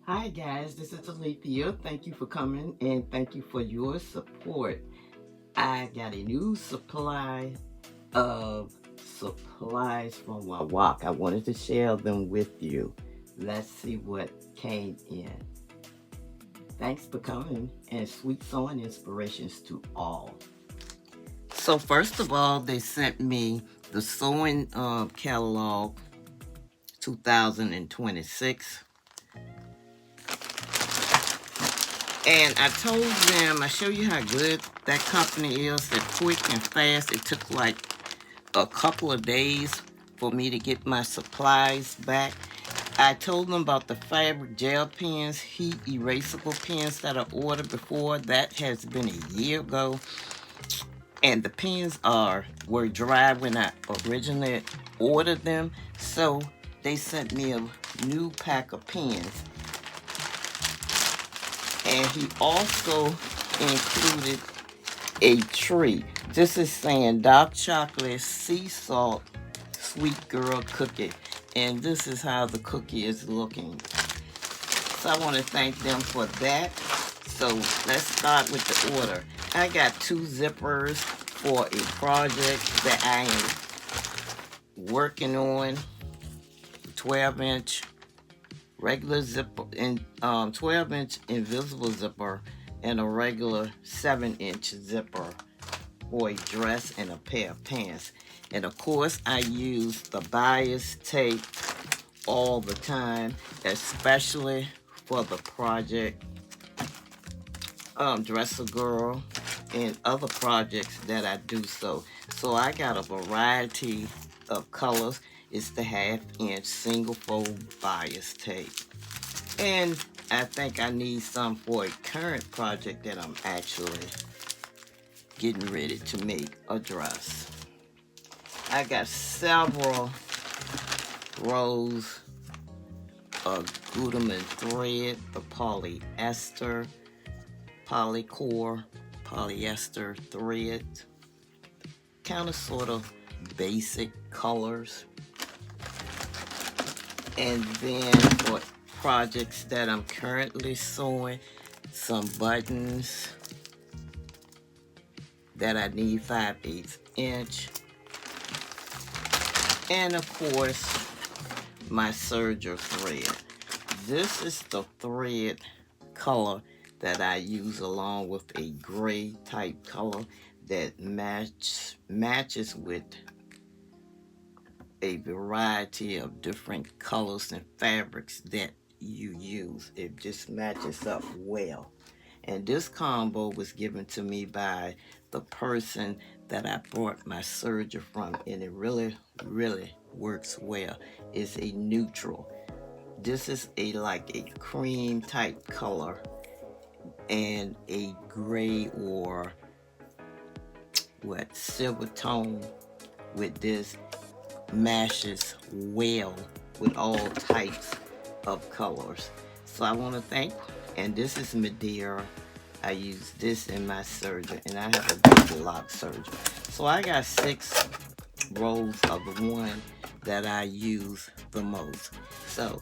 Hi guys, this is Alethea. Thank you for coming and thank you for your support. I got a new supply of supplies from my walk. I wanted to share them with you. Let's see what came in. Thanks for coming and sweet sewing inspirations to all. So first of all, they sent me the sewing catalog 2026. And I told them, I show you how good that company is. They're quick and fast. It took like a couple of days for me to get my supplies back. I told them about the fabric gel pens, heat erasable pens that I ordered before. That has been a year ago. And the pens were dry when I originally ordered them. So they sent me a new pack of pens. And he also included a tree. This is saying dark chocolate, sea salt, sweet girl cookie. And this is how the cookie is looking. So I want to thank them for that. So let's start with the order. I got 2 zippers for a project that I am working on. 12-inch regular zipper and 12-inch invisible zipper and a regular 7-inch zipper for a dress and a pair of pants. And of course, I use the bias tape all the time, especially for the project Dress a Girl and other projects that I do. So I got a variety of colors. It's the 1/2-inch single fold bias tape. And I think I need some for a current project that I'm actually getting ready to make a dress. I got several rows of Gutermann thread, the polyester, polycore, polyester thread, kind of sort of basic colors. And then for projects that I'm currently sewing, some buttons that I need 5/8 inch. And of course, my serger thread. This is the thread color that I use along with a gray type color that matches with a variety of different colors and fabrics that you use. It just matches up well. And this combo was given to me by the person that I bought my serger from, and it really, really works well. It's a neutral. This is like a cream type color, and a gray or silver tone with this matches well with all types of colors. So I want to thank, and this is Madeira. I use this in my serger, and I have a big lock serger. So I got 6 rows of the one that I use the most. So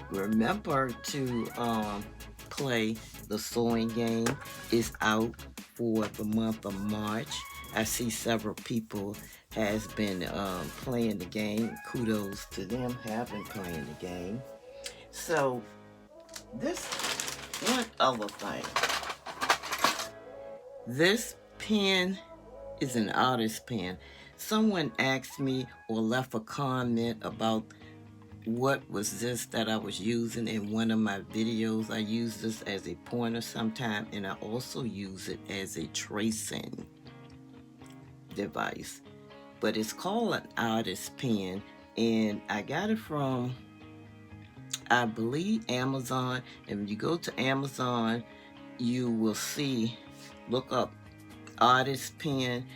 remember to play the sewing game. Is out for the month of March. I see several people has been playing the game. Kudos to them having playing the game. So this one other thing. This pen is an artist pen. Someone asked me or left a comment about what was this that I was using in one of my videos. I use this as a pointer sometime, and I also use it as a tracing device. But it's called an artist pen, and I got it from, I believe, Amazon. And when you go to Amazon, you will see, look up artist pen,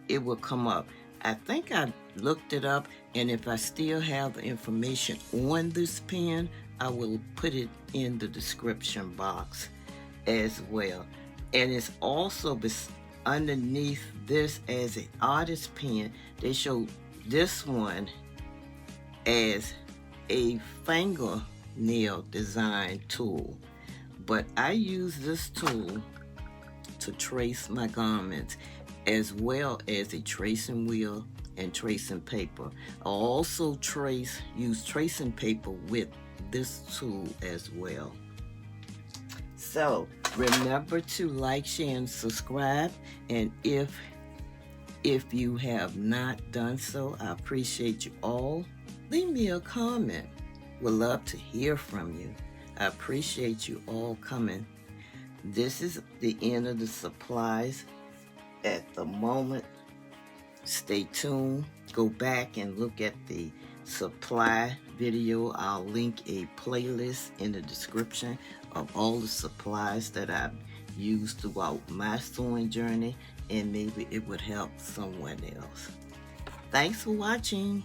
it will come up. I think I looked it up, and if I still have the information on this pen, I will put it in the description box as well. And it's also underneath this as an artist pen. They show this one as a finger nail design tool. But I use this tool to trace my garments as well as a tracing wheel and tracing paper. I also use tracing paper with this tool as well. So remember to like, share, and subscribe. And if you have not done so, I appreciate you all. Leave me a comment. Would love to hear from you. I appreciate you all coming. This is the end of the supplies at the moment. Stay tuned. Go back and look at the supply video. I'll link a playlist in the description of all the supplies that I've used throughout my sewing journey, and maybe it would help someone else. Thanks for watching.